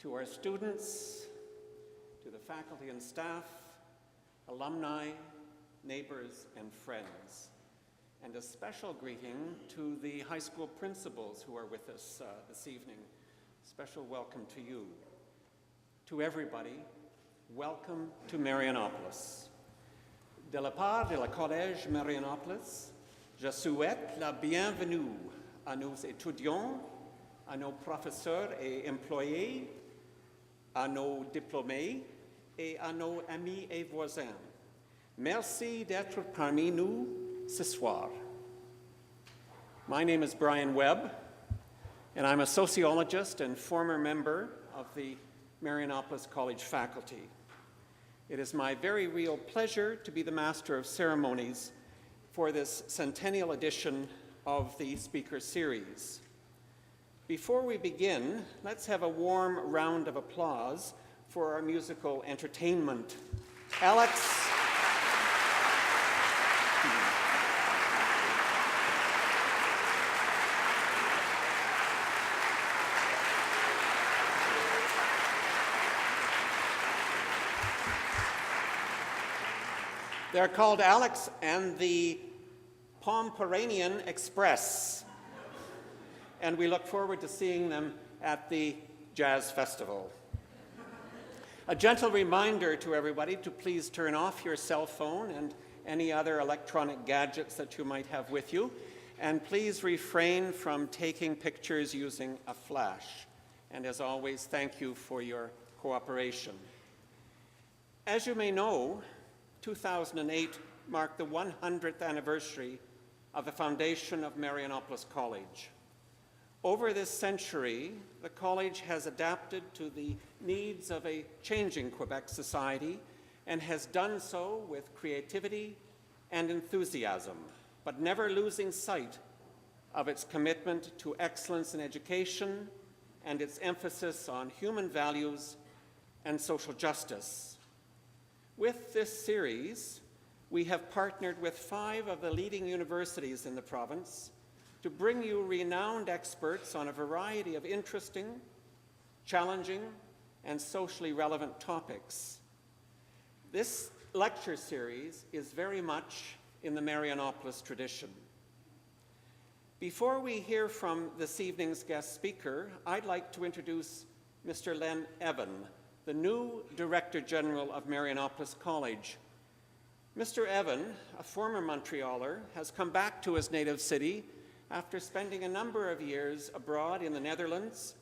to our students, to the faculty and staff, alumni, neighbors, and friends. And a special greeting to the high school principals who are with us this evening. Special welcome to you. To everybody, welcome to Marianopolis. De la part de la Collège Marianopolis, je souhaite la bienvenue à nos étudiants, à nos professeurs et employés, à nos diplômés et à nos amis et voisins. Merci d'être parmi nous ce soir. My name is Brian Webb, and I'm a sociologist and former member of the Marianopolis College faculty. It is my very real pleasure to be the Master of Ceremonies for this centennial edition of the Speaker Series. Before we begin, let's have a warm round of applause for our musical entertainment. Alex. They're called Alex and the Pomeranian Express, and we look forward to seeing them at the Jazz Festival. A gentle reminder to everybody to please turn off your cell phone and any other electronic gadgets that you might have with you, and please refrain from taking pictures using a flash. And as always, thank you for your cooperation. As you may know, 2008 marked the 100th anniversary of the foundation of Marianopolis College. Over this century, the college has adapted to the needs of a changing Quebec society and has done so with creativity and enthusiasm, but never losing sight of its commitment to excellence in education and its emphasis on human values and social justice. With this series, we have partnered with 5 of the leading universities in the province to bring you renowned experts on a variety of interesting, challenging, and socially relevant topics. This lecture series is very much in the Marianopolis tradition. Before we hear from this evening's guest speaker, I'd like to introduce Mr. Len Evan, the new Director General of Marianopolis College. Mr. Evan, a former Montrealer, has come back to his native city after spending a number of years abroad in the Netherlands,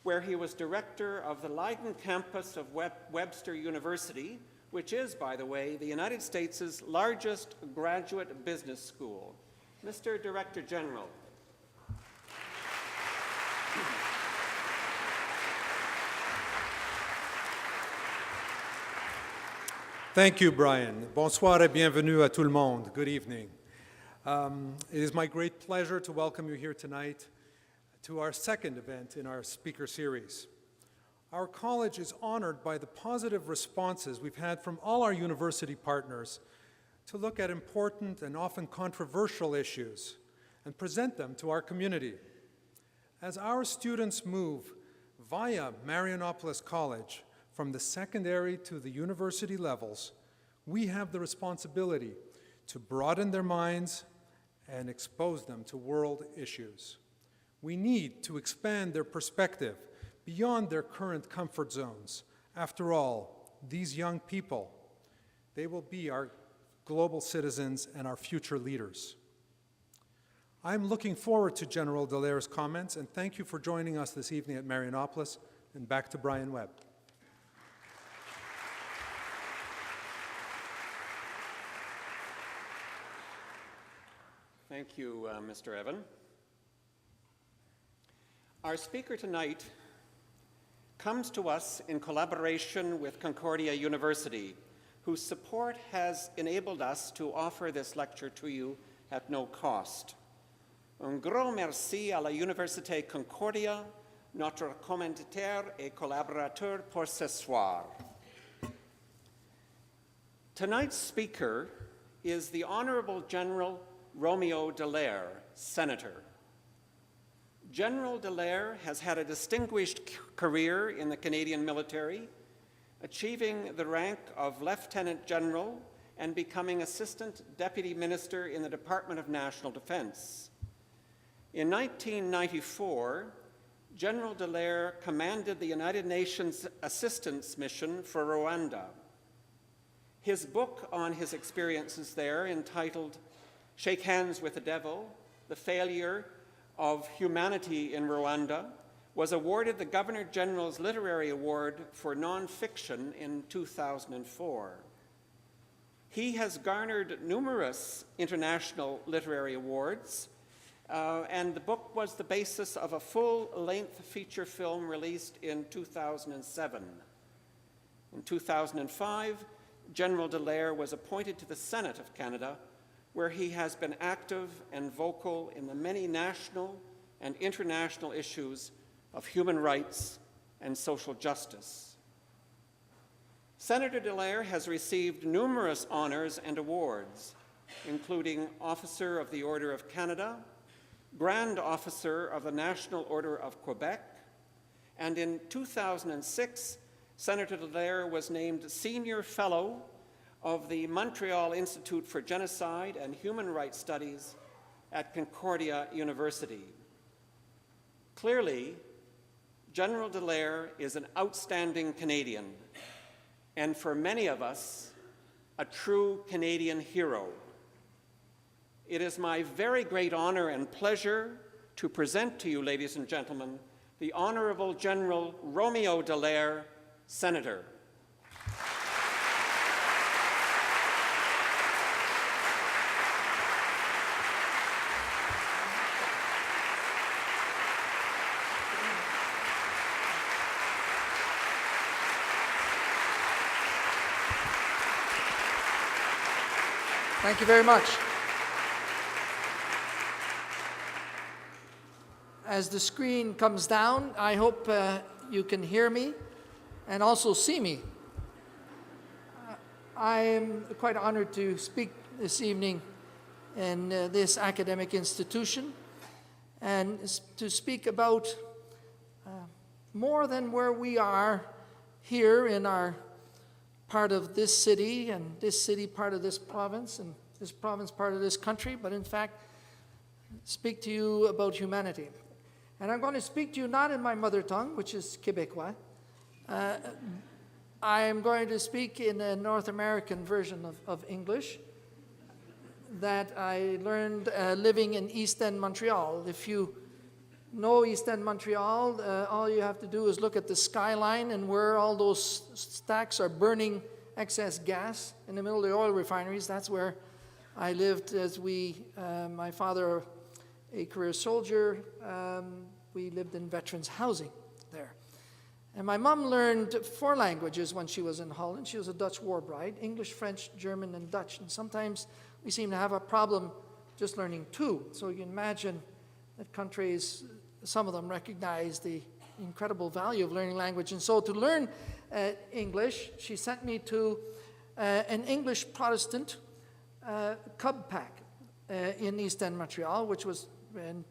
where he was director of the Leiden campus of Webster University, which is, by the way, the United States' largest graduate business school. Mr. Director General. Thank you, Brian. Bonsoir et bienvenue à tout le monde. Good evening. It is my great pleasure to welcome you here tonight to our second event in our speaker series. Our college is honored by the positive responses we've had from all our university partners to look at important and often controversial issues and present them to our community. As our students move via Marianopolis College from the secondary to the university levels, we have the responsibility to broaden their minds and expose them to world issues. We need to expand their perspective beyond their current comfort zones. After all, these young people, they will be our global citizens and our future leaders. I'm looking forward to General Dallaire's comments, and thank you for joining us this evening at Marianopolis. And back to Brian Webb. Thank you, Mr. Evan. Our speaker tonight comes to us in collaboration with Concordia University, whose support has enabled us to offer this lecture to you at no cost. Un gros merci à la Université Concordia, notre commanditaire et collaborateur pour ce soir. Tonight's speaker is the Honorable General Romeo Dallaire, Senator. General Dallaire has had a distinguished career in the Canadian military, achieving the rank of Lieutenant General and becoming Assistant Deputy Minister in the Department of National Defense. In 1994, General Dallaire commanded the United Nations Assistance Mission for Rwanda. His book on his experiences there, entitled Shake Hands with the Devil, The Failure of Humanity in Rwanda, was awarded the Governor-General's Literary Award for Nonfiction in 2004. He has garnered numerous international literary awards, and the book was the basis of a full-length feature film released in 2007. In 2005, General Dallaire was appointed to the Senate of Canada, where he has been active and vocal in the many national and international issues of human rights and social justice. Senator Dallaire has received numerous honors and awards, including Officer of the Order of Canada, Grand Officer of the National Order of Quebec, and in 2006, Senator Dallaire was named Senior Fellow of the Montreal Institute for Genocide and Human Rights Studies at Concordia University. Clearly, General Dallaire is an outstanding Canadian, and for many of us, a true Canadian hero. It is my very great honor and pleasure to present to you, ladies and gentlemen, the Honorable General Romeo Dallaire, Senator. Thank you very much. As the screen comes down, I hope you can hear me and also see me. I am quite honored to speak this evening in this academic institution and to speak about more than where we are here in our part of this city, and this city part of this province, and this province part of this country, but in fact, speak to you about humanity. And I'm going to speak to you not in my mother tongue, which is Quebecois. I am going to speak in a North American version of English that I learned living in East End, Montreal. If you know East End, Montreal, all you have to do is look at the skyline and where all those stacks are burning excess gas in the middle of the oil refineries. That's where I lived as my father, a career soldier, we lived in veterans housing there. And my mom learned 4 languages when she was in Holland. She was a Dutch war bride, English, French, German, and Dutch. And sometimes we seem to have a problem just learning 2. So you can imagine that countries, some of them recognize the incredible value of learning language. And so to learn English, she sent me to an English Protestant cub pack in East End, Montreal, which was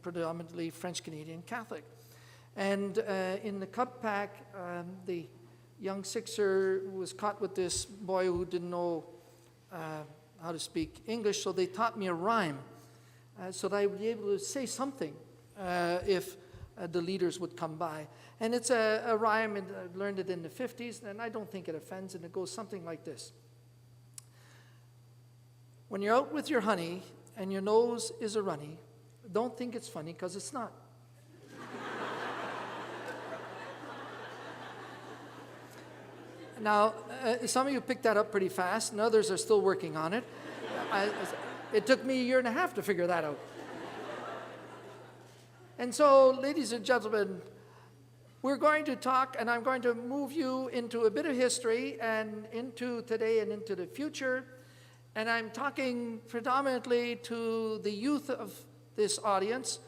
predominantly French-Canadian Catholic. And in the cub pack, the young Sixer was caught with this boy who didn't know how to speak English, so they taught me a rhyme so that I would be able to say something if the leaders would come by. And it's a rhyme, and I learned it in the 50s, and I don't think it offends, and it goes something like this. When you're out with your honey and your nose is a runny, don't think it's funny, because it's not. Now, some of you picked that up pretty fast, and others are still working on it. It took me 1.5 years to figure that out. And so, ladies and gentlemen, we're going to talk, and I'm going to move you into a bit of history and into today and into the future. And I'm talking predominantly to the youth of this audience,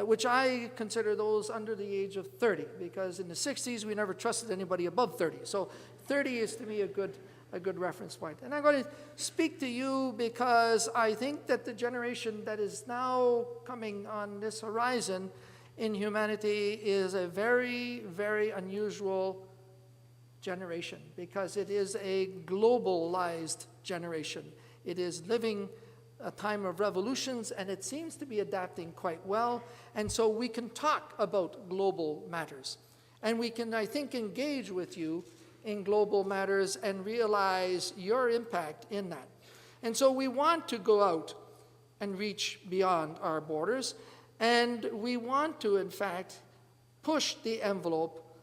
which I consider those under the age of 30, because in the 60s we never trusted anybody above 30. So 30 is to me a good reference point. And I'm going to speak to you because I think that the generation that is now coming on this horizon in humanity is a very, very unusual generation because it is a globalized generation. It is living a time of revolutions, and it seems to be adapting quite well. And so we can talk about global matters. And we can, I think, engage with you in global matters and realize your impact in that. And so we want to go out and reach beyond our borders. And we want to, in fact, push the envelope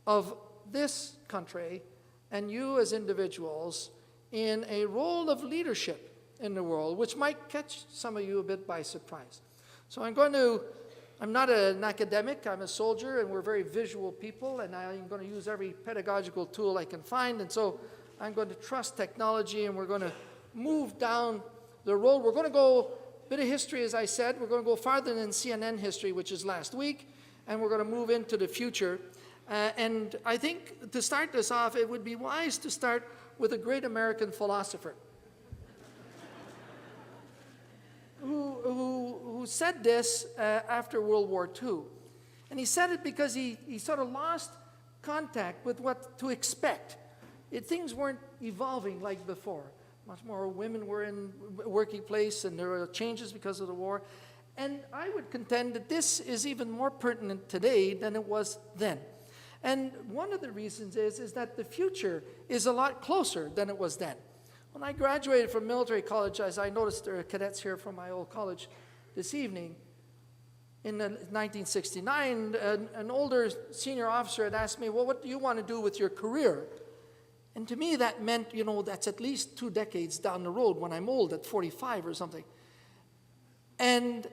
of this country and you as individuals in a role of leadership in the world, which might catch some of you a bit by surprise. So I'm not an academic, I'm a soldier, and we're very visual people, and I'm going to use every pedagogical tool I can find, and so I'm going to trust technology, and we're going to move down the road. We're going to go, a bit of history, as I said, we're going to go farther than CNN history, which is last week, and we're going to move into the future. And I think to start this off, it would be wise to start with a great American philosopher who said this after World War II. And he said it because he sort of lost contact with what to expect. Things weren't evolving like before. Much more women were in working place, and there were changes because of the war. And I would contend that this is even more pertinent today than it was then. And one of the reasons is that the future is a lot closer than it was then. When I graduated from military college, as I noticed there are cadets here from my old college this evening, in 1969, an older senior officer had asked me, well, what do you want to do with your career? And to me, that meant, that's at least 2 decades down the road when I'm old, at 45 or something. And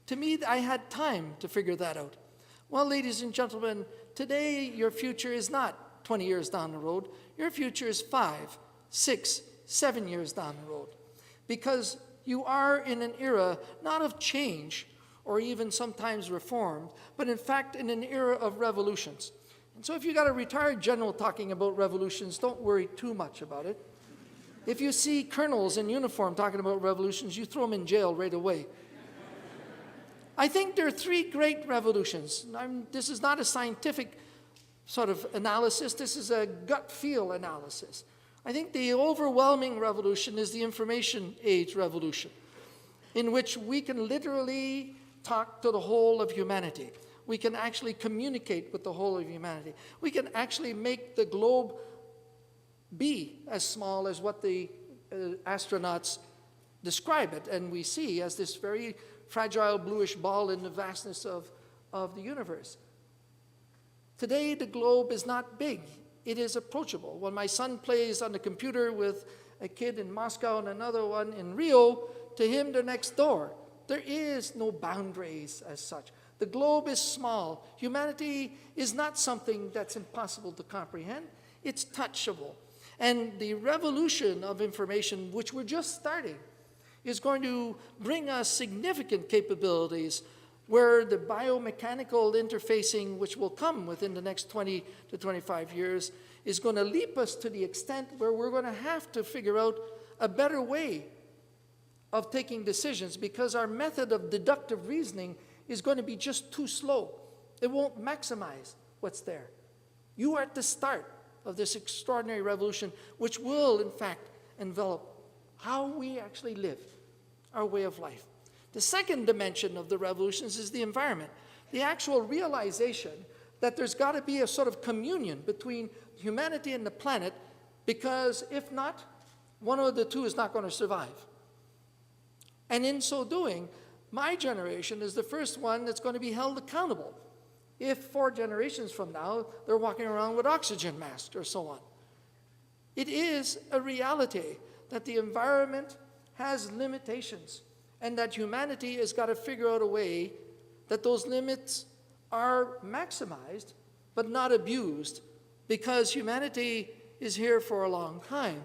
to me, I had time to figure that out. Well, ladies and gentlemen, today your future is not 20 years down the road. Your future is 5, 6, 7 years down the road. Because you are in an era not of change or even sometimes reform, but in fact in an era of revolutions. And so if you got a retired general talking about revolutions, don't worry too much about it. If you see colonels in uniform talking about revolutions, you throw them in jail right away. I think there are 3 great revolutions. This is not a scientific sort of analysis. This is a gut feel analysis. I think the overwhelming revolution is the information age revolution, in which we can literally talk to the whole of humanity. We can actually communicate with the whole of humanity. We can actually make the globe be as small as what the astronauts describe it, and we see as this very fragile bluish ball in the vastness of the universe. Today, the globe is not big. It is approachable. When my son plays on the computer with a kid in Moscow and another one in Rio, to him, they're next door. There is no boundaries as such. The globe is small. Humanity is not something that's impossible to comprehend. It's touchable. And the revolution of information, which we're just starting, is going to bring us significant capabilities where the biomechanical interfacing, which will come within the next 20 to 25 years, is going to leap us to the extent where we're going to have to figure out a better way of taking decisions, because our method of deductive reasoning is going to be just too slow. It won't maximize what's there. You are at the start of this extraordinary revolution, which will, in fact, envelop how we actually live, our way of life. The second dimension of the revolutions is the environment, the actual realization that there's got to be a sort of communion between humanity and the planet, because if not, one of the two is not going to survive. And in so doing, my generation is the first one that's going to be held accountable if 4 generations from now they're walking around with oxygen masks or so on. It is a reality that the environment has limitations, and that humanity has got to figure out a way that those limits are maximized but not abused, because humanity is here for a long time,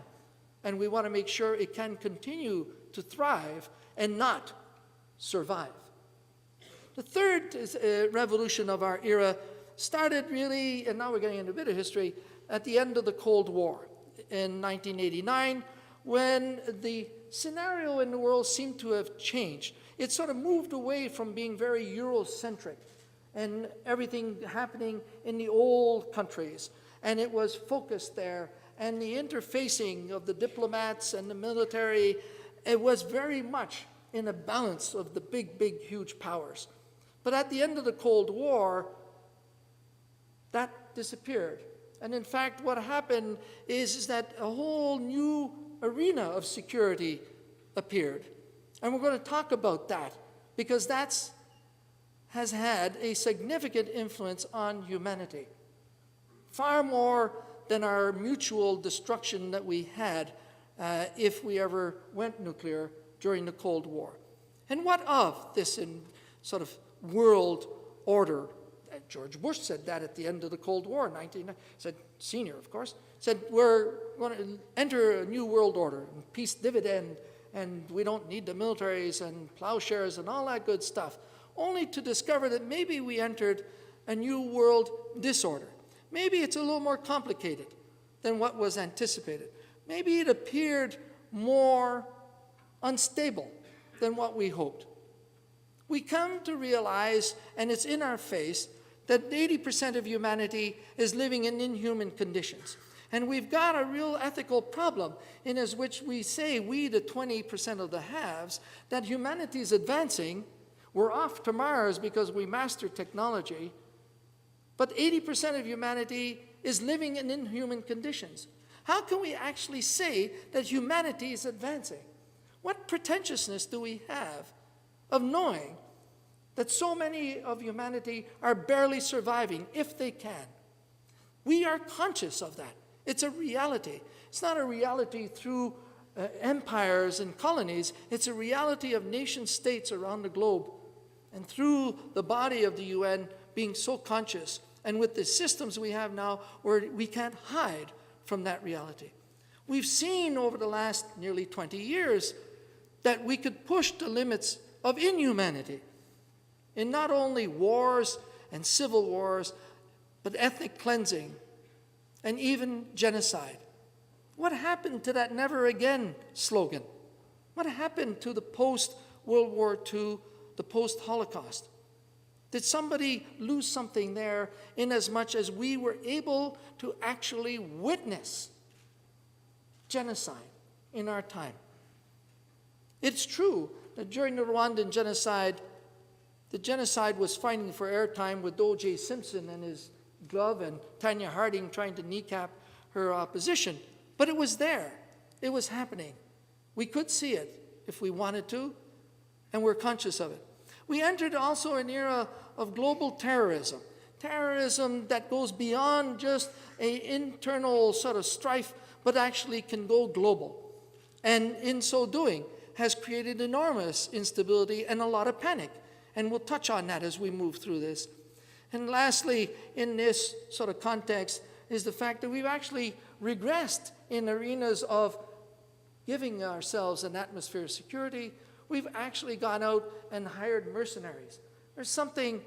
and we want to make sure it can continue to thrive and not survive. The third revolution of our era started really, and now we're getting into a bit of history, at the end of the Cold War in 1989, when the scenario in the world seemed to have changed. It sort of moved away from being very Eurocentric and everything happening in the old countries. And it was focused there. And the interfacing of the diplomats and the military, it was very much in a balance of the big, big, huge powers. But at the end of the Cold War, that disappeared. And in fact, what happened is that a whole new arena of security appeared. And we're going to talk about that, because that has had a significant influence on humanity. Far more than our mutual destruction that we had if we ever went nuclear during the Cold War. And what of this sort of world order? George Bush said that at the end of the Cold War, said, senior, of course, said we're going to enter a new world order, and peace dividend, and we don't need the militaries and plowshares and all that good stuff, only to discover that maybe we entered a new world disorder. Maybe it's a little more complicated than what was anticipated. Maybe it appeared more unstable than what we hoped. We come to realize, and it's in our face, that 80% of humanity is living in inhuman conditions. And we've got a real ethical problem in as which we say, we the 20% of the haves, that humanity is advancing. We're off to Mars because we mastered technology. But 80% of humanity is living in inhuman conditions. How can we actually say that humanity is advancing? What pretentiousness do we have of knowing that so many of humanity are barely surviving, if they can? We are conscious of that. It's a reality. It's not a reality through empires and colonies. It's a reality of nation states around the globe. And through the body of the UN being so conscious, and with the systems we have now where we can't hide from that reality. We've seen over the last nearly 20 years that we could push the limits of inhumanity in not only wars and civil wars, but ethnic cleansing and even genocide. What happened to that never again slogan? What happened to the post-World War II, the post-Holocaust? Did somebody lose something there in as much as we were able to actually witness genocide in our time? It's true that during the Rwandan genocide, the genocide was fighting for airtime with O.J. Simpson and his glove and Tanya Harding trying to kneecap her opposition. But it was there. It was happening. We could see it if we wanted to, and we're conscious of it. We entered also an era of global terrorism. Terrorism that goes beyond just an internal sort of strife, but actually can go global. And in so doing, has created enormous instability and a lot of panic. And we'll touch on that as we move through this. And lastly, in this sort of context, is the fact that we've actually regressed in arenas of giving ourselves an atmosphere of security. We've actually gone out and hired mercenaries. There's something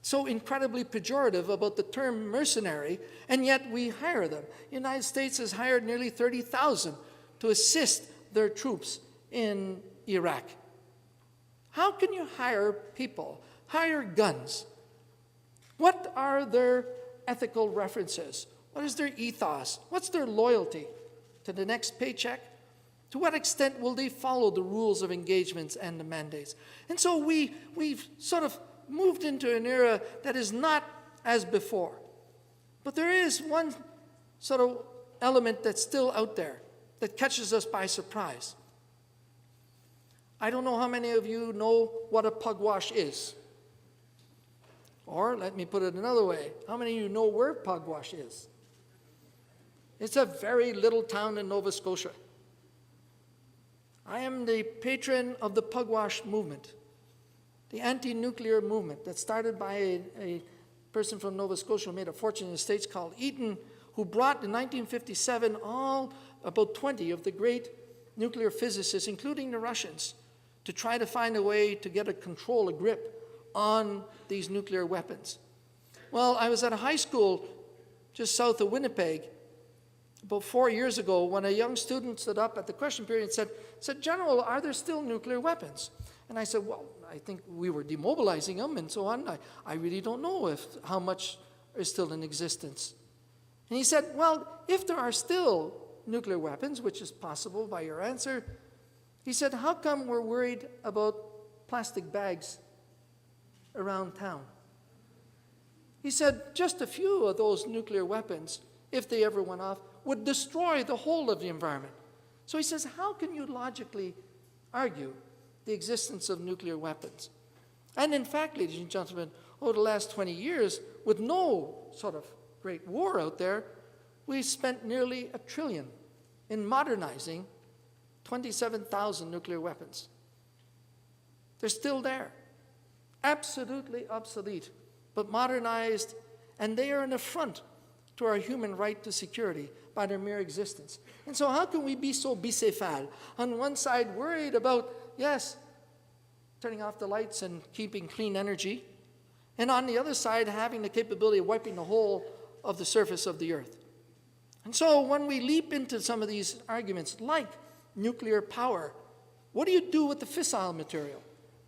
so incredibly pejorative about the term mercenary, and yet we hire them. The United States has hired nearly 30,000 to assist their troops in Iraq. How can you hire people, hire guns? What are their ethical references? What is their ethos? What's their loyalty to the next paycheck? To what extent will they follow the rules of engagements and the mandates? And so we've sort of moved into an era that is not as before. But there is one sort of element that's still out there that catches us by surprise. I don't know how many of you know what a pugwash is. Or, let me put it another way, how many of you know where Pugwash is? It's a very little town in Nova Scotia. I am the patron of the Pugwash Movement, the anti-nuclear movement that started by a person from Nova Scotia who made a fortune in the States called Eaton, who brought in 1957 about 20 of the great nuclear physicists, including the Russians, to try to find a way to get a grip on these nuclear weapons. Well, I was at a high school just south of Winnipeg about 4 years ago when a young student stood up at the question period and said, "General, are there still nuclear weapons?" And I said, well, I think we were demobilizing them and so on. I really don't know how much is still in existence. And he said, well, if there are still nuclear weapons, which is possible by your answer, he said, how come we're worried about plastic bags around town? He said, just a few of those nuclear weapons, if they ever went off, would destroy the whole of the environment. So he says, how can you logically argue the existence of nuclear weapons? And in fact, ladies and gentlemen, over the last 20 years, with no sort of great war out there, we spent nearly $1 trillion in modernizing 27,000 nuclear weapons. They're still there, absolutely obsolete, but modernized, and they are an affront to our human right to security by their mere existence. And so how can we be so bicéphale? On one side, worried about, yes, turning off the lights and keeping clean energy, and on the other side, having the capability of wiping the whole of the surface of the earth. And so when we leap into some of these arguments, like nuclear power, what do you do with the fissile material,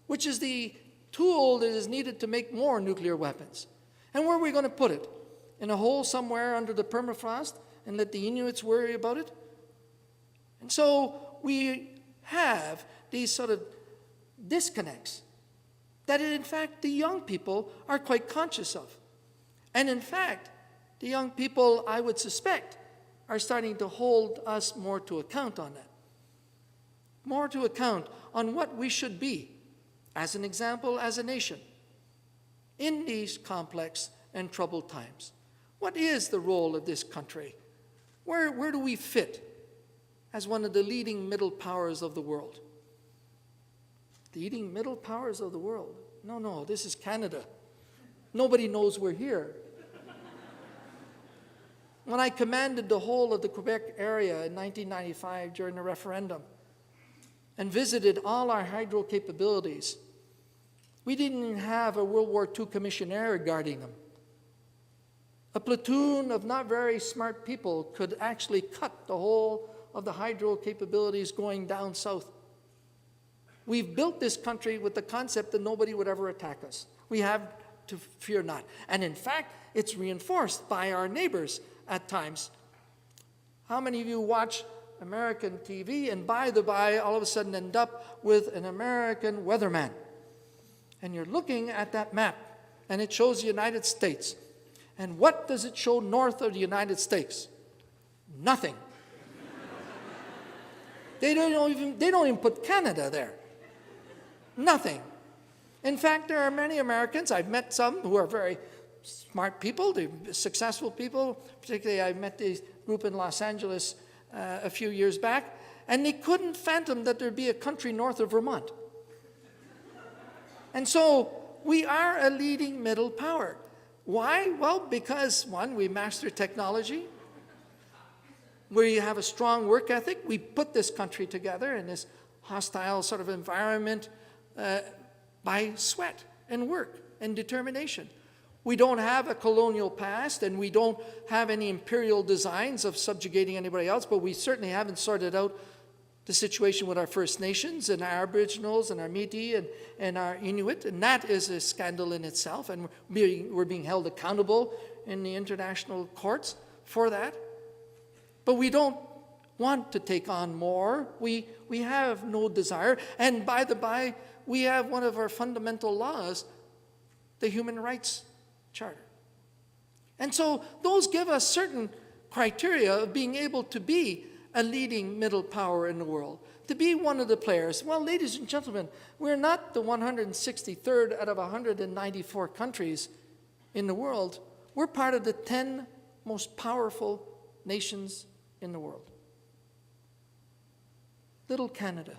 which is the tool that is needed to make more nuclear weapons? And where are we going to put it? In a hole somewhere under the permafrost and let the Inuits worry about it? And so we have these sort of disconnects that in fact the young people are quite conscious of. And in fact, the young people, I would suspect, are starting to hold us more to account on that. More to account on what we should be, as an example, as a nation, in these complex and troubled times. What is the role of this country? Where do we fit as one of the leading middle powers of the world? Leading middle powers of the world? No, this is Canada. Nobody knows we're here. When I commanded the whole of the Quebec area in 1995 during the referendum and visited all our hydro capabilities, we didn't even have a World War II commissioner guarding them. A platoon of not very smart people could actually cut the whole of the hydro capabilities going down south. We've built this country with the concept that nobody would ever attack us. We have to fear not. And in fact, it's reinforced by our neighbors at times. How many of you watch American TV and by the by all of a sudden end up with an American weatherman? And you're looking at that map and it shows the United States. And what does it show north of the United States? Nothing. They don't even put Canada there. Nothing. In fact, there are many Americans, I've met some who are very smart people, they're successful people. Particularly, I met this group in Los Angeles a few years back, and they couldn't fathom that there'd be a country north of Vermont. And so we are a leading middle power. Why? Well, because, one, we master technology. We have a strong work ethic. We put this country together in this hostile sort of environment by sweat and work and determination. We don't have a colonial past, and we don't have any imperial designs of subjugating anybody else, but we certainly haven't sorted out the situation with our First Nations and our Aboriginals and our Métis and our Inuit, and that is a scandal in itself, and we're being held accountable in the international courts for that. But we don't want to take on more. We have no desire, and by the by, we have one of our fundamental laws, the Human Rights Charter. And so those give us certain criteria of being able to be a leading middle power in the world, to be one of the players. Well, ladies and gentlemen, we're not the 163rd out of 194 countries in the world. We're part of the 10 most powerful nations in the world. Little Canada.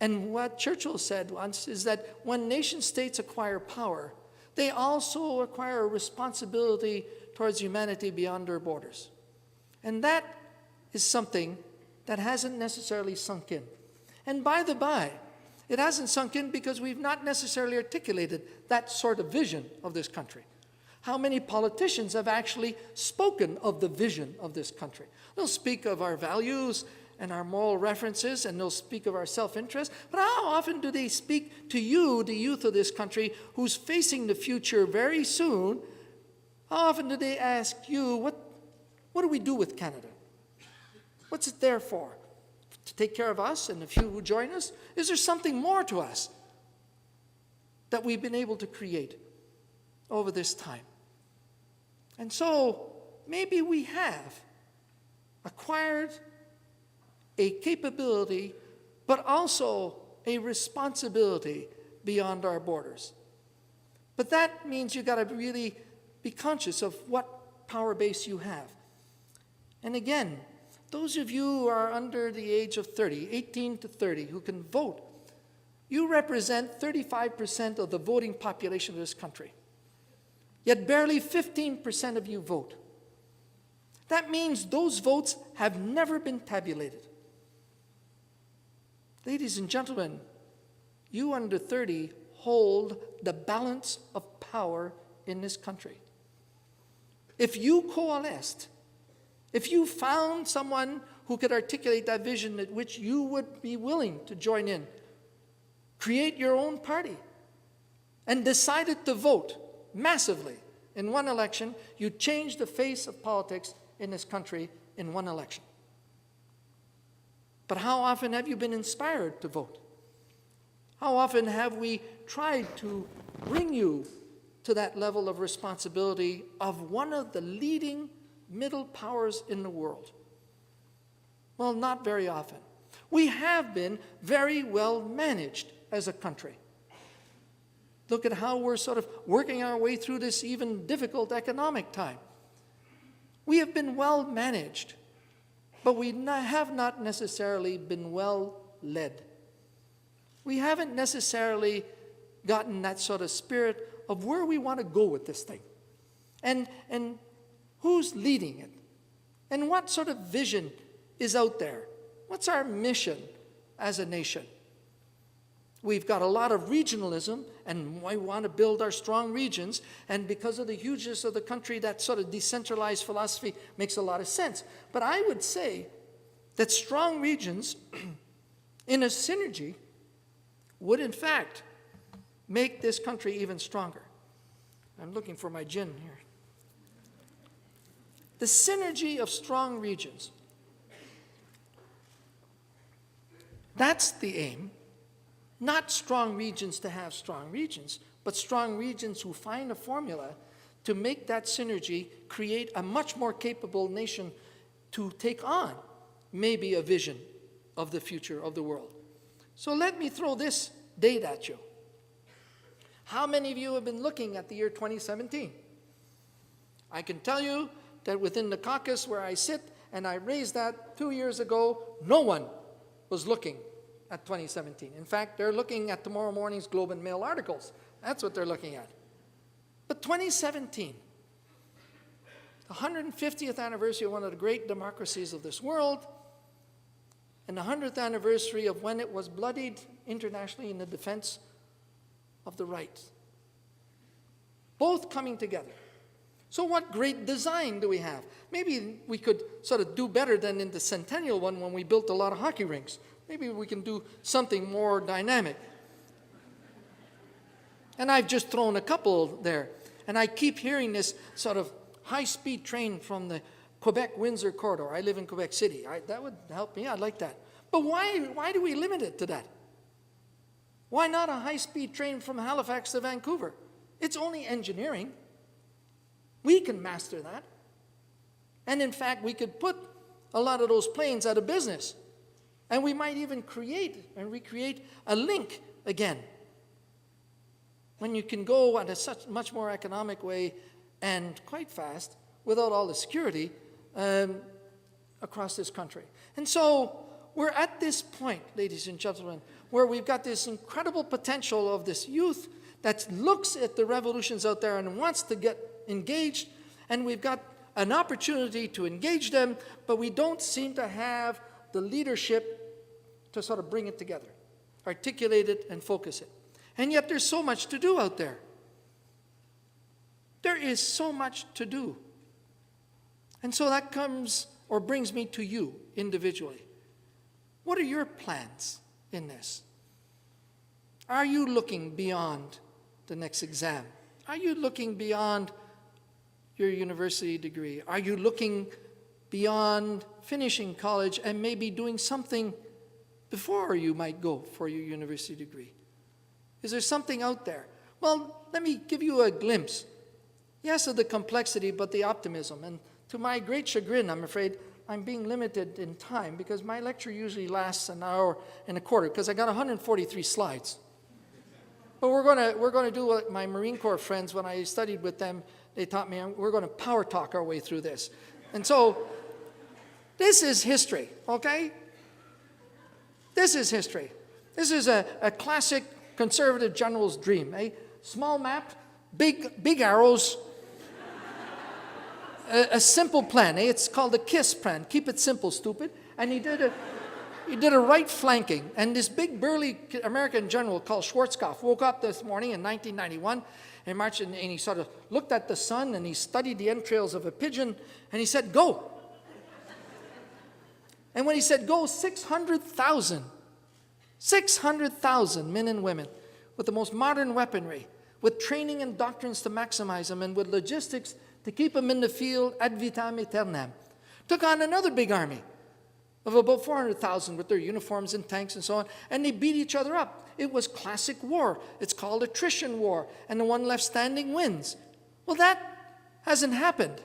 And what Churchill said once is that when nation states acquire power, they also acquire a responsibility towards humanity beyond their borders. And that is something that hasn't necessarily sunk in. And by the by, it hasn't sunk in because we've not necessarily articulated that sort of vision of this country. How many politicians have actually spoken of the vision of this country? They'll speak of our values and our moral references, and they'll speak of our self-interest. But how often do they speak to you, the youth of this country, who's facing the future very soon? How often do they ask you, what do we do with Canada? What's it there for? To take care of us and the few who join us? Is there something more to us that we've been able to create over this time? And so maybe we have acquired a capability, but also a responsibility beyond our borders. But that means you've got to really be conscious of what power base you have. And again, those of you who are under the age of 30, 18 to 30, who can vote, you represent 35% of the voting population of this country. Yet barely 15% of you vote. That means those votes have never been tabulated. Ladies and gentlemen, you under 30 hold the balance of power in this country. If you coalesced, if you found someone who could articulate that vision at which you would be willing to join in, create your own party, and decided to vote massively in one election, you change the face of politics in this country in one election. But how often have you been inspired to vote? How often have we tried to bring you to that level of responsibility of one of the leading middle powers in the world? Well, not very often. We have been very well managed as a country. Look at how we're sort of working our way through this even difficult economic time. We have been well managed, but we have not necessarily been well led. We haven't necessarily gotten that sort of spirit of where we want to go with this thing. And who's leading it? And what sort of vision is out there? What's our mission as a nation? We've got a lot of regionalism, and we want to build our strong regions, and because of the hugeness of the country, that sort of decentralized philosophy makes a lot of sense. But I would say that strong regions in a synergy would in fact make this country even stronger. I'm looking for my gin here. The synergy of strong regions. That's the aim. Not strong regions to have strong regions, but strong regions who find a formula to make that synergy create a much more capable nation to take on maybe a vision of the future of the world. So let me throw this date at you. How many of you have been looking at the year 2017? I can tell you that within the caucus where I sit, and I raised that 2 years ago, no one was looking at 2017. In fact, they're looking at tomorrow morning's Globe and Mail articles. That's what they're looking at. But 2017, the 150th anniversary of one of the great democracies of this world, and the 100th anniversary of when it was bloodied internationally in the defense of the right. Both coming together. So what great design do we have? Maybe we could sort of do better than in the centennial one when we built a lot of hockey rinks. Maybe we can do something more dynamic. And I've just thrown a couple there. And I keep hearing this sort of high-speed train from the Quebec-Windsor corridor. I live in Quebec City. That would help me. I'd like that. But why do we limit it to that? Why not a high-speed train from Halifax to Vancouver? It's only engineering. We can master that. And in fact, we could put a lot of those planes out of business. And we might even create and recreate a link again. When you can go at a such much more economic way and quite fast without all the security across this country. And so we're at this point, ladies and gentlemen, where we've got this incredible potential of this youth that looks at the revolutions out there and wants to get engaged, and we've got an opportunity to engage them, but we don't seem to have the leadership to sort of bring it together, articulate it, and focus it. And yet there's so much to do out there. There is so much to do. And so that comes or brings me to you individually. What are your plans in this? Are you looking beyond the next exam? Are you looking beyond your university degree? Are you looking beyond finishing college and maybe doing something before you might go for your university degree? Is there something out there? Well, let me give you a glimpse. Yes, of the complexity, but the optimism. And to my great chagrin, I'm afraid, I'm being limited in time because my lecture usually lasts an hour and a quarter because I got 143 slides. But we're going to do what my Marine Corps friends, when I studied with them, they taught me, we're going to power talk our way through this. And so, this is history, okay? This is history. This is a classic conservative general's dream, eh? Small map, big arrows, a simple plan, eh? It's called the KISS plan. Keep it simple, stupid. And he did a right flanking. And this big burly American general called Schwarzkopf woke up this morning in 1991 and marched and he sort of looked at the sun and he studied the entrails of a pigeon and he said, go. And when he said go, 600,000 men and women with the most modern weaponry, with training and doctrines to maximize them, and with logistics to keep them in the field ad vitam aeternam, took on another big army of about 400,000 with their uniforms and tanks and so on, and they beat each other up. It was classic war. It's called attrition war, and the one left standing wins. Well, that hasn't happened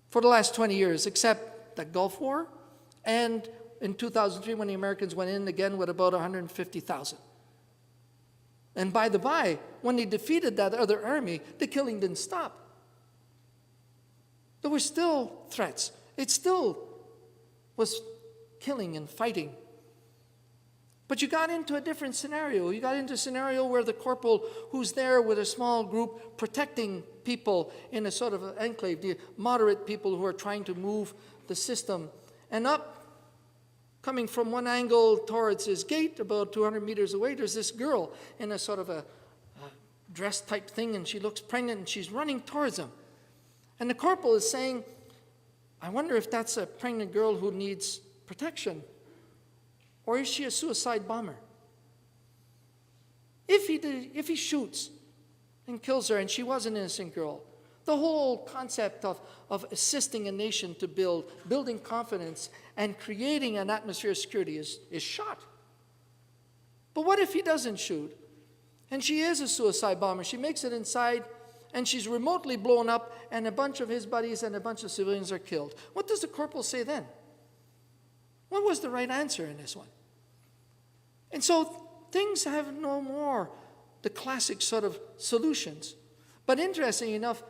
for the last 20 years, except the Gulf War, and in 2003 when the Americans went in again with about 150,000. And by the by, when they defeated that other army, the killing didn't stop. There were still threats. It still was killing and fighting. But you got into a different scenario. You got into a scenario where the corporal who's there with a small group protecting people in a sort of an enclave, the moderate people who are trying to move the system. And up, coming from one angle towards his gate, about 200 meters away, there's this girl in a sort of a dress type thing, and she looks pregnant, and she's running towards him. And the corporal is saying, I wonder if that's a pregnant girl who needs protection, or is she a suicide bomber? If he shoots and kills her, and she was an innocent girl, the whole concept of assisting a nation to building confidence and creating an atmosphere of security is shot. But what if he doesn't shoot? And she is a suicide bomber. She makes it inside, and she's remotely blown up, and a bunch of his buddies and a bunch of civilians are killed. What does the corporal say then? What was the right answer in this one? And so things have no more the classic sort of solutions. But interestingly enough,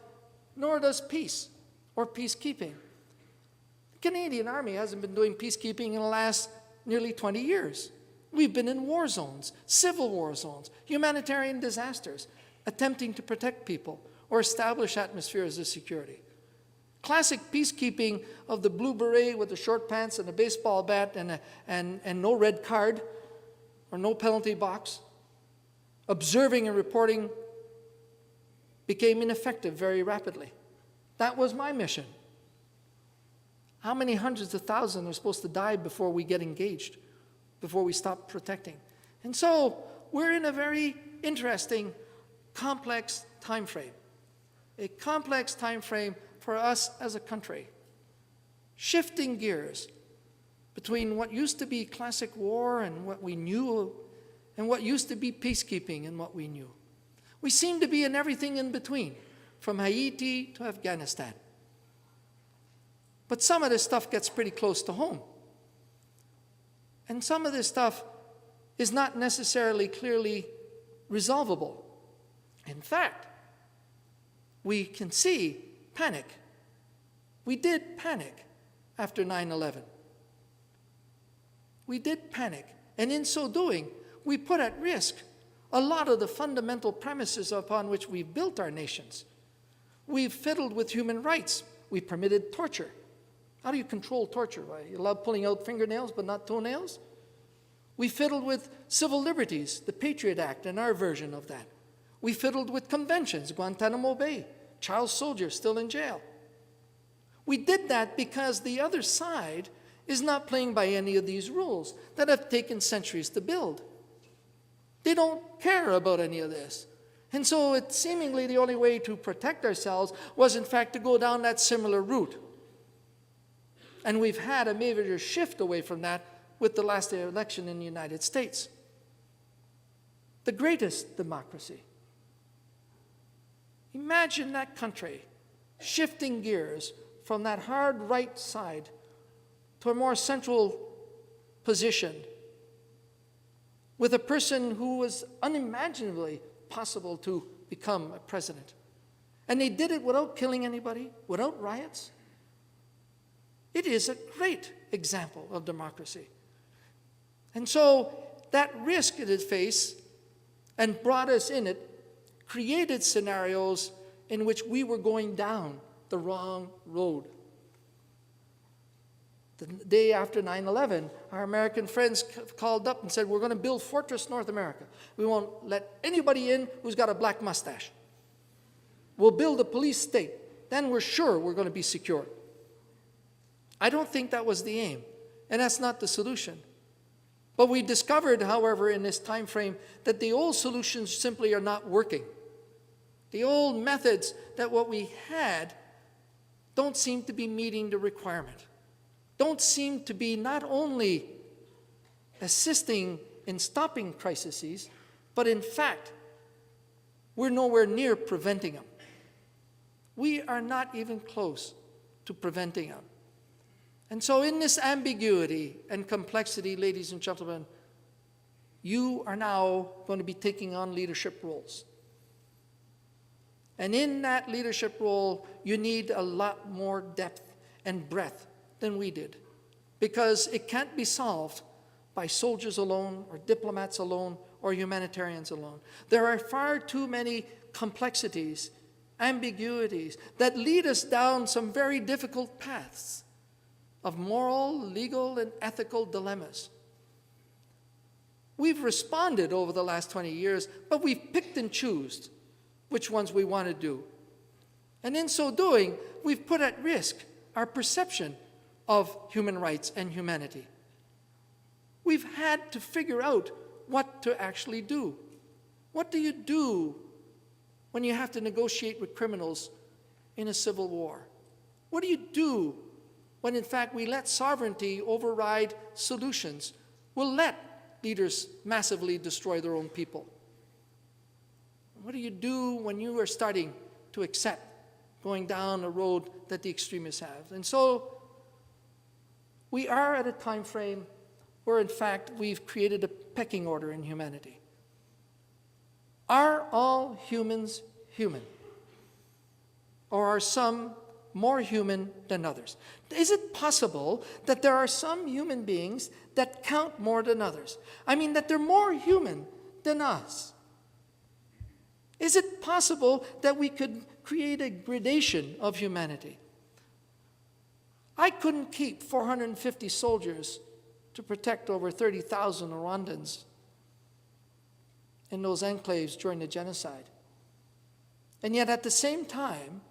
nor does peace or peacekeeping. The Canadian Army hasn't been doing peacekeeping in the last nearly 20 years. We've been in war zones, civil war zones, humanitarian disasters, attempting to protect people or establish atmospheres of security. Classic peacekeeping of the blue beret with the short pants and a baseball bat and no red card or no penalty box, observing and reporting, became ineffective very rapidly. That was my mission. How many hundreds of thousands are supposed to die before we get engaged, before we stop protecting? And so we're in a very interesting, complex time frame. A complex time frame for us as a country. Shifting gears between what used to be classic war and what we knew, and what used to be peacekeeping and what we knew. We seem to be in everything in between, from Haiti to Afghanistan. But some of this stuff gets pretty close to home. And some of this stuff is not necessarily clearly resolvable. In fact, we can see panic. We did panic after 9/11. We did panic. And in so doing, we put at risk a lot of the fundamental premises upon which we've built our nations. We've fiddled with human rights. We permitted torture. How do you control torture? Right? You allow pulling out fingernails but not toenails? We fiddled with civil liberties, the Patriot Act and our version of that. We fiddled with conventions, Guantanamo Bay, child soldiers still in jail. We did that because the other side is not playing by any of these rules that have taken centuries to build. They don't care about any of this. And so it seemingly the only way to protect ourselves was in fact to go down that similar route. And we've had a major shift away from that with the last election in the United States. The greatest democracy. Imagine that country shifting gears from that hard right side to a more central position with a person who was unimaginably possible to become a president. And they did it without killing anybody, without riots. It is a great example of democracy. And so that risk it had faced and brought us in it created scenarios in which we were going down the wrong road. The day after 9/11, our American friends called up and said, we're going to build Fortress North America. We won't let anybody in who's got a black mustache. We'll build a police state. Then we're sure we're going to be secure. I don't think that was the aim, and that's not the solution. But we discovered, however, in this time frame, that the old solutions simply are not working. The old methods that what we had don't seem to be meeting the requirement, don't seem to be not only assisting in stopping crises, but in fact, we're nowhere near preventing them. We are not even close to preventing them. And so in this ambiguity and complexity, ladies and gentlemen, you are now going to be taking on leadership roles. And in that leadership role, you need a lot more depth and breadth than we did, because it can't be solved by soldiers alone or diplomats alone or humanitarians alone. There are far too many complexities, ambiguities that lead us down some very difficult paths of moral, legal, and ethical dilemmas. We've responded over the last 20 years, but we've picked and chosen which ones we want to do. And in so doing, we've put at risk our perception of human rights and humanity. We've had to figure out what to actually do. What do you do when you have to negotiate with criminals in a civil war? What do you do when in fact we let sovereignty override solutions? We'll let leaders massively destroy their own people. What do you do when you are starting to accept going down a road that the extremists have? And so we are at a time frame where in fact we've created a pecking order in humanity. Are all humans human? Or are some more human than others? Is it possible that there are some human beings that count more than others? I mean, that they're more human than us? Is it possible that we could create a gradation of humanity? I couldn't keep 450 soldiers to protect over 30,000 Rwandans in those enclaves during the genocide. And yet at the same time,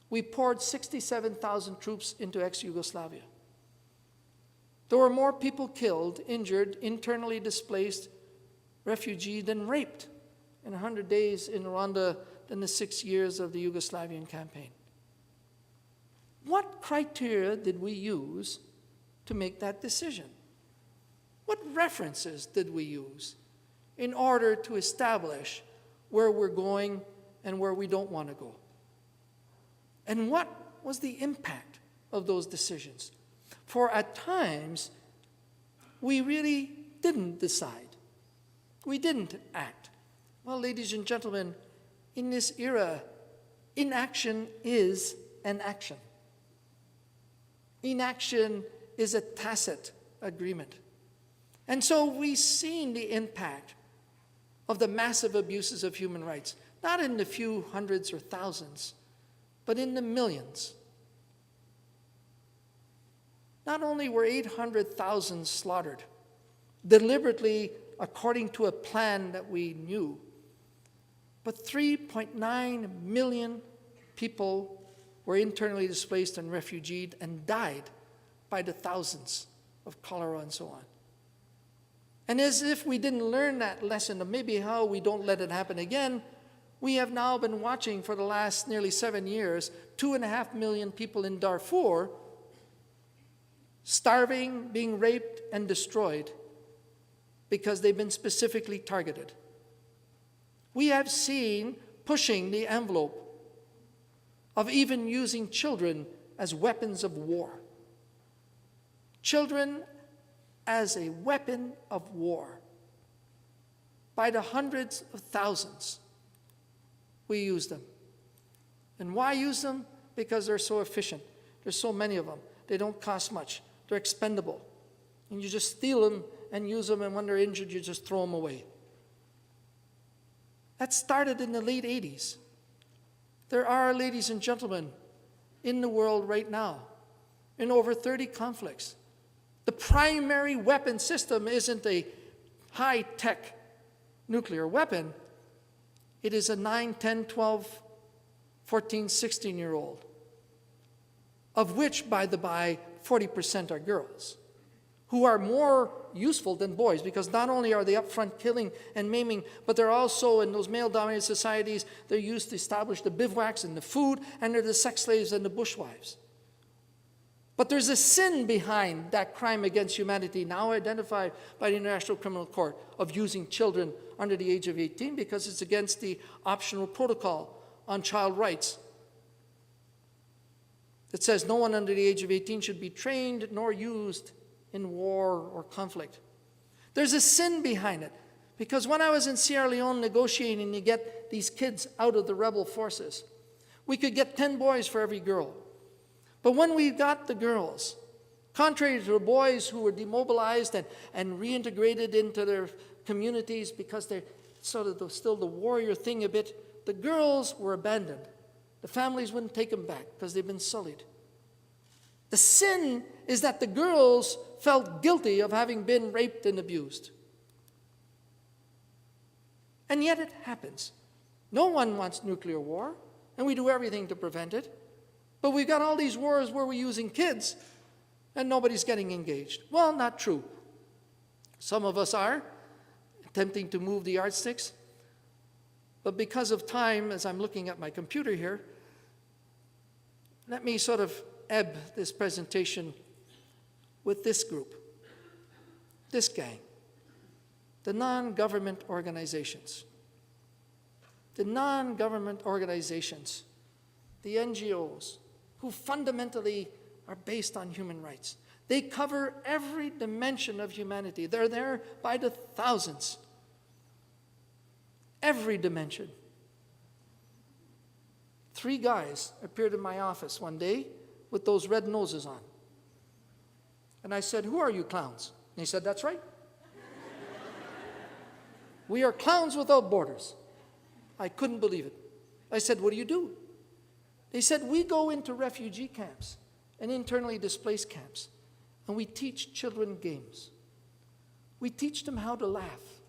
we poured 67,000 troops into ex-Yugoslavia. There were more people killed, injured, internally displaced, refugee than raped in 100 days in Rwanda than the 6 years of the Yugoslavian campaign. What criteria did we use to make that decision? What references did we use in order to establish where we're going and where we don't want to go? And what was the impact of those decisions? For at times, we really didn't decide. We didn't act. Well, ladies and gentlemen, in this era, inaction is an action. Inaction is a tacit agreement. And so we've seen the impact of the massive abuses of human rights, not in the few hundreds or thousands, but in the millions. Not only were 800,000 slaughtered, deliberately according to a plan that we knew, but 3.9 million people were internally displaced and refugeed and died by the thousands of cholera and so on. And as if we didn't learn that lesson of maybe how we don't let it happen again, we have now been watching for the last nearly 7 years, 2.5 million people in Darfur starving, being raped, and destroyed because they've been specifically targeted. We have seen pushing the envelope of even using children as weapons of war. Children as a weapon of war. By the hundreds of thousands, we use them. And why use them? Because they're so efficient. There's so many of them. They don't cost much. They're expendable. And you just steal them and use them, and when they're injured, you just throw them away. That started in the late 80s. There are, ladies and gentlemen, in the world right now, in over 30 conflicts. The primary weapon system isn't a high-tech nuclear weapon. It is a 9, 10, 12, 14, 16-year-old, of which, by the by, 40% are girls, who are more useful than boys, because not only are they up front killing and maiming, but they're also, in those male-dominated societies, they're used to establish the bivouacs and the food, and they're the sex slaves and the bushwives. But there's a sin behind that crime against humanity, now identified by the International Criminal Court, of using children under the age of 18, because it's against the optional protocol on child rights. It says no one under the age of 18 should be trained nor used in war or conflict. There's a sin behind it, because when I was in Sierra Leone negotiating to get these kids out of the rebel forces, we could get 10 boys for every girl. But when we got the girls, contrary to the boys who were demobilized and reintegrated into their communities because they're sort of still the warrior thing a bit, the girls were abandoned. The families wouldn't take them back because they've been sullied. The sin is that the girls felt guilty of having been raped and abused. And yet it happens. No one wants nuclear war, and we do everything to prevent it. But we've got all these wars where we're using kids, and nobody's getting engaged. Well, not true. Some of us are attempting to move the yardsticks. But because of time, as I'm looking at my computer here, let me sort of ebb this presentation with this group, this gang, the non-government organizations. The non-government organizations, the NGOs, who fundamentally are based on human rights. They cover every dimension of humanity. They're there by the thousands. Every dimension. 3 guys appeared in my office one day with those red noses on. And I said, "Who are you clowns?" And he said, "That's right. We are clowns without borders." I couldn't believe it. I said, "What do you do?" They said, "We go into refugee camps and internally displaced camps, and we teach children games. We teach them how to laugh.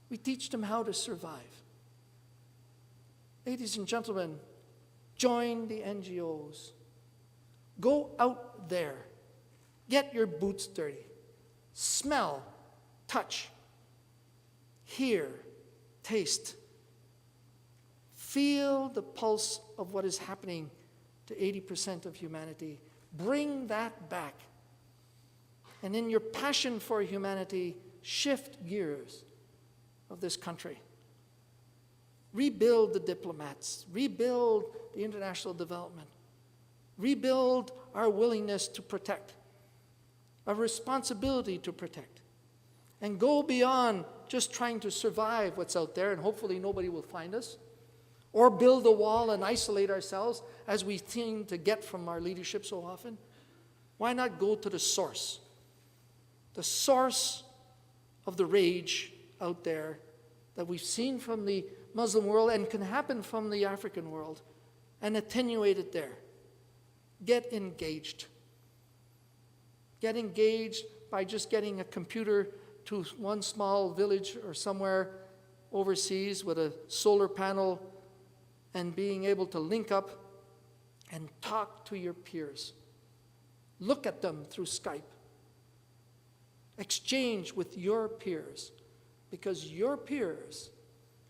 We teach them how to survive." Ladies and gentlemen, join the NGOs. Go out there. Get your boots dirty. Smell, touch, hear, taste. Feel the pulse of what is happening to 80% of humanity. Bring that back. And in your passion for humanity, shift gears of this country. Rebuild the diplomats. Rebuild the international development. Rebuild our willingness to protect, our responsibility to protect, and go beyond just trying to survive what's out there, and hopefully nobody will find us, or build a wall and isolate ourselves as we seem to get from our leadership so often. Why not go to the source of the rage out there that we've seen from the Muslim world and can happen from the African world, and attenuate it there. Get engaged. Get engaged by just getting a computer to one small village or somewhere overseas with a solar panel and being able to link up and talk to your peers. Look at them through Skype. Exchange with your peers, because your peers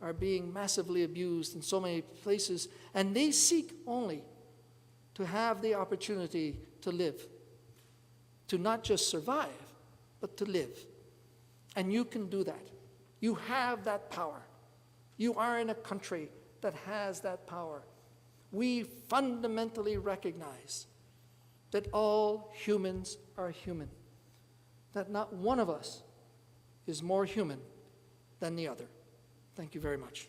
are being massively abused in so many places, and they seek only to have the opportunity to live, to not just survive, but to live. And you can do that. You have that power. You are in a country that has that power. We fundamentally recognize that all humans are human, that not one of us is more human than the other. Thank you very much.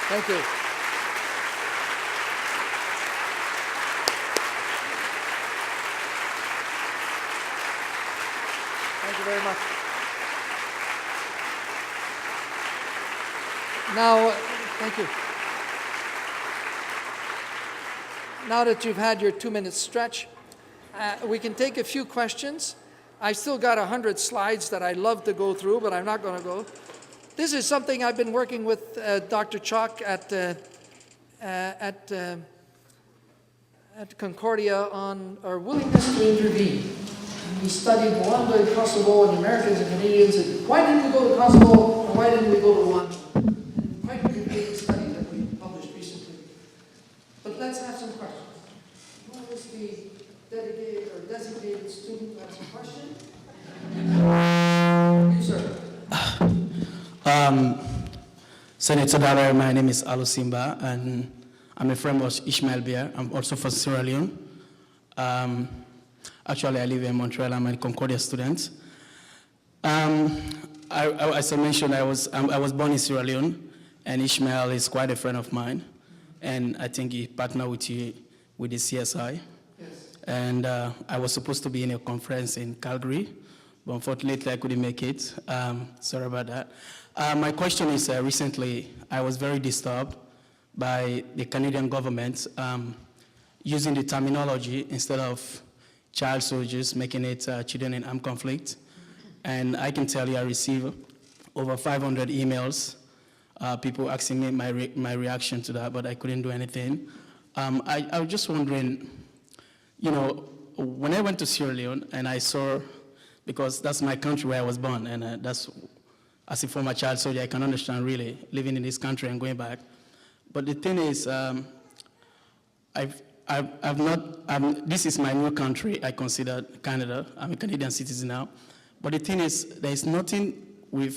Thank you. Thank you very much. Now, thank you. Now that you've had your 2-minute stretch, we can take a few questions. I still got 100 slides that I'd love to go through, but I'm not going to go. This is something I've been working with Dr. Chalk at Concordia on our willingness to intervene. We studied Rwanda and Kosovo and Americans and Canadians. And why didn't we go to Kosovo and why didn't we go to Rwanda? And quite a good study that we published recently. But let's have some questions. Who is the dedicated or designated student who has a question? You, sir. Senator Dallaire, my name is Alusimba, and I'm a friend of Ishmael Bier. I'm also from Sierra Leone. Actually, I live in Montreal. I'm a Concordia student. As I mentioned, I was born in Sierra Leone, and Ishmael is quite a friend of mine. And I think he partnered with you with the CSI. Yes. And I was supposed to be in a conference in Calgary, but unfortunately I couldn't make it. Sorry about that. My question is, recently I was very disturbed by the Canadian government using the terminology instead of child soldiers, making it children in armed conflict. And I can tell you I received over 500 emails, people asking me my reaction to that, but I couldn't do anything. I was just wondering, you know, when I went to Sierra Leone and I saw, because that's my country where I was born, and that's, as a former child soldier, I can understand really living in this country and going back. But the thing is, this is my new country. I consider Canada. I'm a Canadian citizen now. But the thing is, there's nothing we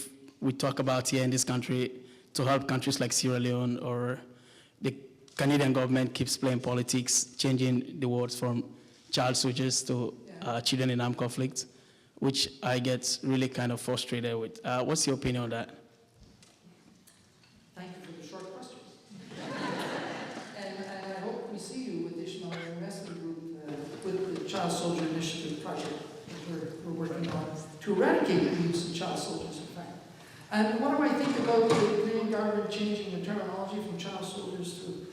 talk about here in this country to help countries like Sierra Leone, or the Canadian government keeps playing politics, changing the words from child soldiers to children in armed conflict, which I get really kind of frustrated with. What's your opinion on that? Thank you for the short questions. and I hope we see you with Ishmael Investment Group with the Child Soldier Initiative project that we're working on to eradicate the use of child soldiers, in fact. And what do I think about the Canadian government changing the terminology from child soldiers to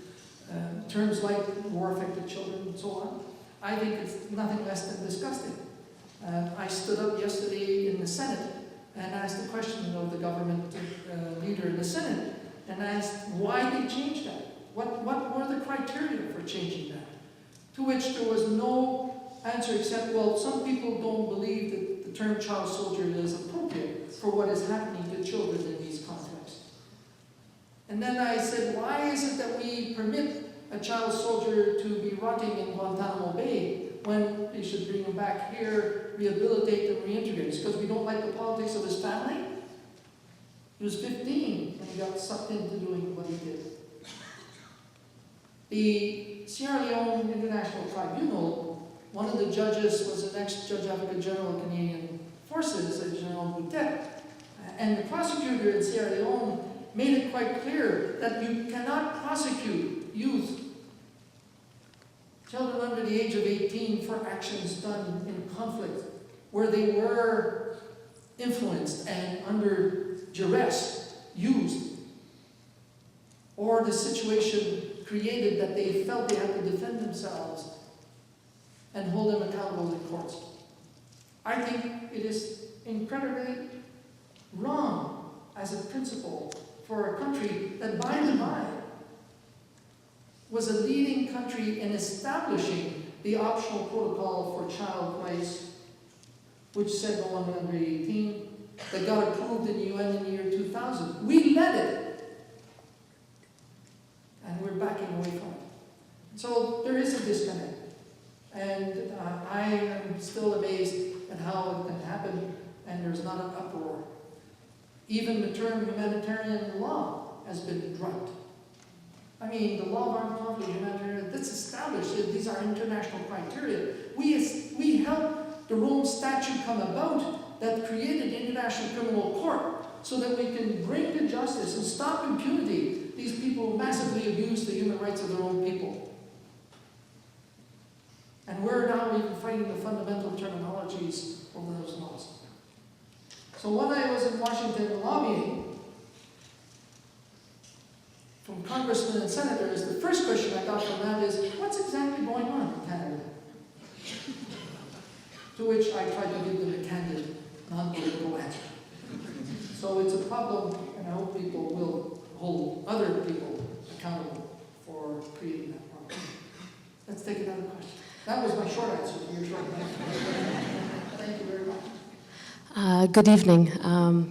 terms like war-affected children and so on? I think it's nothing less than disgusting. I stood up yesterday in the Senate and asked a question of the government leader in the Senate and asked why they changed that. What were the criteria for changing that? To which there was no answer except, well, some people don't believe that the term child soldier is appropriate for what is happening to children in these contexts. And then I said, why is it that we permit a child soldier to be rotting in Guantanamo Bay when they should bring him back here, rehabilitate and reintegrate? It's because we don't like the politics of his family? He was 15 and he got sucked into doing what he did. The Sierra Leone International Tribunal, one of the judges was an ex-Judge Advocate General of Canadian Forces, General Boutet. And the prosecutor in Sierra Leone made it quite clear that you cannot prosecute youth, children under the age of 18, for actions done in conflict where they were influenced and under duress used, or the situation created that they felt they had to defend themselves and hold them accountable in courts. I think it is incredibly wrong as a principle for a country that, by the by, was a leading country in establishing the optional protocol for child rights, which said no one under 18, that got approved in the UN in the year 2000. We led it, and we're backing away from it. So there is a disconnect, and I am still amazed at how it can happen, and there's not an uproar. Even the term humanitarian law has been dropped. I mean, the law of armed conflict, humanitarian, that's established. These are international criteria. We helped the Rome Statute come about that created the International Criminal Court so that we can bring to justice and stop impunity these people who massively abuse the human rights of their own people. And we're now even fighting the fundamental terminologies of those laws. So when I was in Washington lobbying, from congressmen and senators, the first question I got from that is, what's exactly going on in Canada? To which I tried to give them a candid, non-political answer. So it's a problem, and I hope people will hold other people accountable for creating that problem. Let's take another question. That was my short answer to your short answer. Thank you very much. Good evening.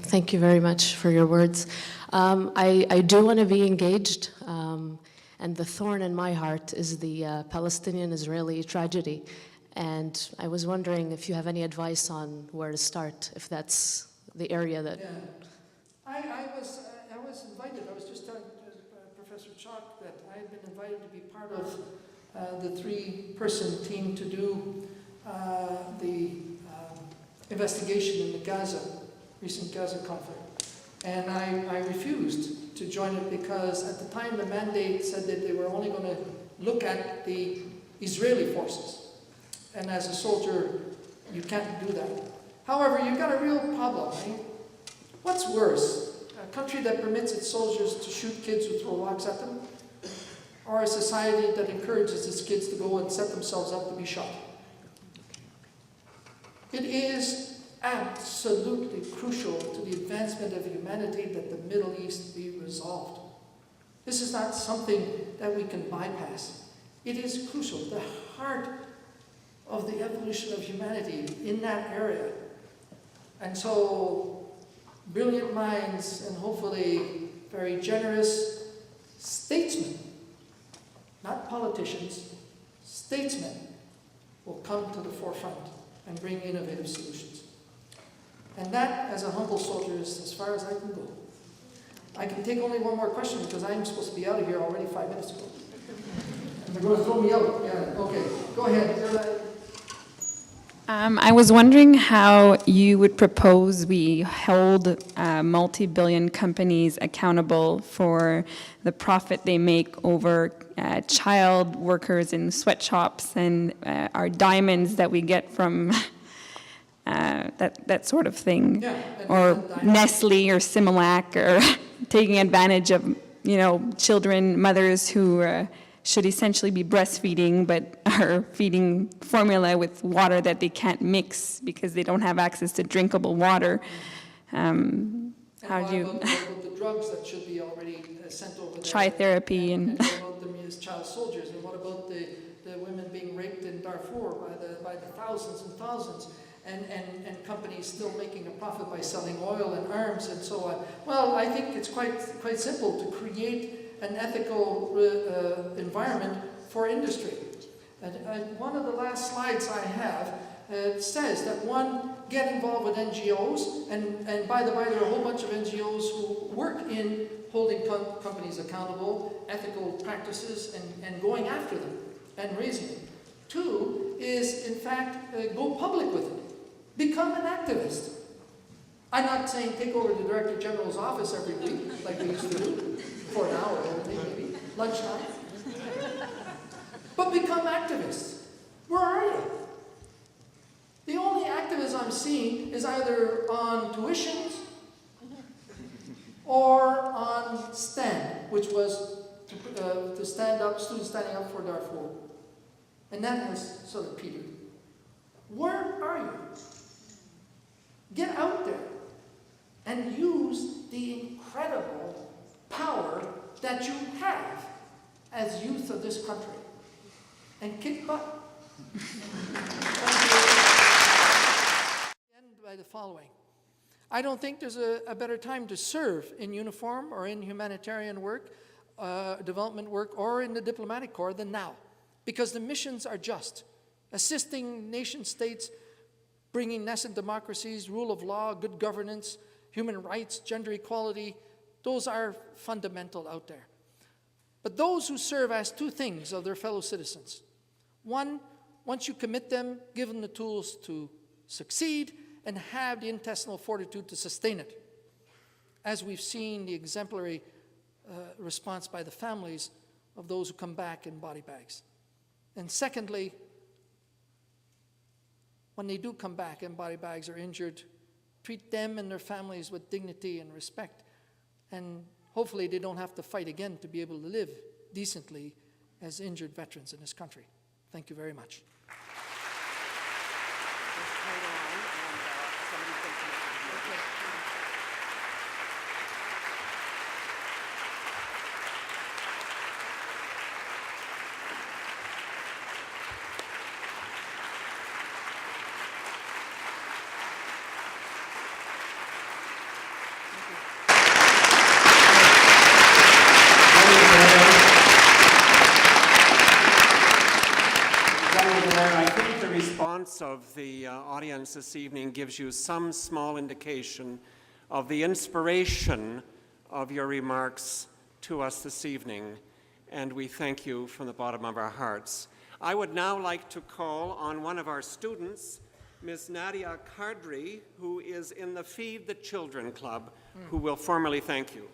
Thank you very much for your words. I do want to be engaged, and the thorn in my heart is the Palestinian-Israeli tragedy. And I was wondering if you have any advice on where to start, if that's the area that... Yeah. I was invited, I was just telling Professor Chalk that I had been invited to be part of the three-person team to do the investigation in the recent Gaza conflict. And I refused to join it because at the time the mandate said that they were only going to look at the Israeli forces. And as a soldier, you can't do that. However, you've got a real problem, right? What's worse, a country that permits its soldiers to shoot kids who throw rocks at them, or a society that encourages its kids to go and set themselves up to be shot? It is absolutely crucial to the advancement of humanity that the Middle East be resolved. This is not something that we can bypass. It is crucial. The heart of the evolution of humanity in that area. And so, brilliant minds and hopefully very generous statesmen, not politicians, statesmen, will come to the forefront and bring innovative solutions. And that, as a humble soldier, is as far as I can go. I can take only one more question because I'm supposed to be out of here already 5 minutes ago. And they're going to throw me out. Yeah, okay. Go ahead. I was wondering how you would propose we hold multi-billion companies accountable for the profit they make over child workers in sweatshops and our diamonds that we get from that sort of thing, or Nestle or Similac, or taking advantage of children, mothers who should essentially be breastfeeding but are feeding formula with water that they can't mix because they don't have access to drinkable water. How do you... About the drugs that should be already sent over there? Tritherapy and what about them as child soldiers? And what about the women being raped in Darfur by the thousands and thousands? And companies still making a profit by selling oil and arms and so on. Well, I think it's quite simple to create an ethical environment for industry. And one of the last slides I have says that get involved with NGOs, and by the way, there are a whole bunch of NGOs who work in holding companies accountable, ethical practices, and going after them and raising them. 2 is, in fact, go public with it. Become an activist. I'm not saying take over the Director General's office every week, like we used to do, for an hour only, maybe, lunchtime. But become activists. Where are you? The only activism I'm seeing is either on tuitions or on STAND, which was to stand up, students standing up for Darfur. And that has sort of petered. Where are you? Get out there. and use the incredible power that you have as youth of this country. And kick butt. End by the following. I don't think there's a better time to serve in uniform or in humanitarian work, development work, or in the diplomatic corps than now, because the missions are just. Assisting nation states, bringing nascent democracies, rule of law, good governance, human rights, gender equality, those are fundamental out there. But those who serve ask two things of their fellow citizens. One, once you commit them, give them the tools to succeed and have the intestinal fortitude to sustain it. As we've seen the exemplary response by the families of those who come back in body bags. And secondly, when they do come back in body bags or injured, treat them and their families with dignity and respect. And hopefully they don't have to fight again to be able to live decently as injured veterans in this country. Thank you very much. I think the response of the audience this evening gives you some small indication of the inspiration of your remarks to us this evening, and we thank you from the bottom of our hearts. I would now like to call on one of our students, Ms. Nadia Kardri, who is in the Feed the Children Club, who will formally thank you.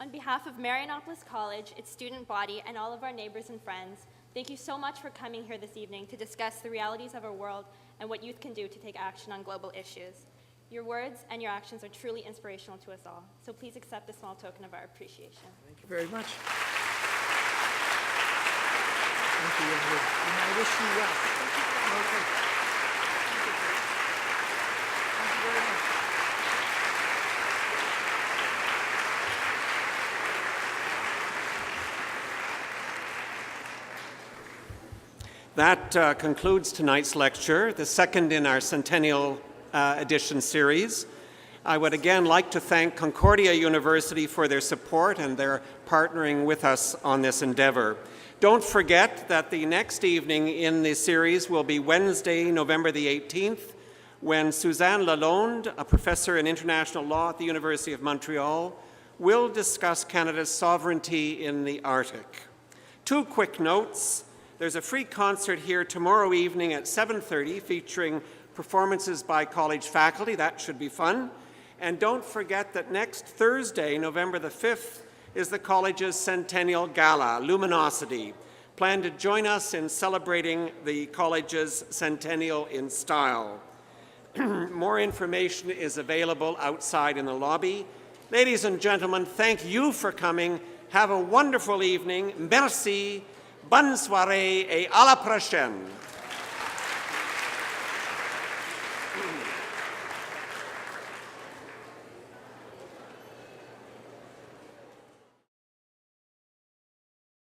On behalf of Marianopolis College, its student body, and all of our neighbors and friends, thank you so much for coming here this evening to discuss the realities of our world and what youth can do to take action on global issues. Your words and your actions are truly inspirational to us all, so please accept this small token of our appreciation. Thank you very much. Thank you, young lady. And I wish you well. Okay. Thank you very much. That concludes tonight's lecture, the second in our Centennial Edition series. I would again like to thank Concordia University for their support and their partnering with us on this endeavor. Don't forget that the next evening in the series will be Wednesday, November the 18th, when Suzanne Lalonde, a professor in international law at the University of Montreal, will discuss Canada's sovereignty in the Arctic. Two quick notes. There's a free concert here tomorrow evening at 7:30 featuring performances by college faculty. That should be fun. And don't forget that next Thursday, November the 5th, is the college's Centennial Gala, Luminosity. Plan to join us in celebrating the college's centennial in style. More information is available outside in the lobby. Ladies and gentlemen, thank you for coming. Have a wonderful evening. Merci. Bonne soirée et à la prochaine.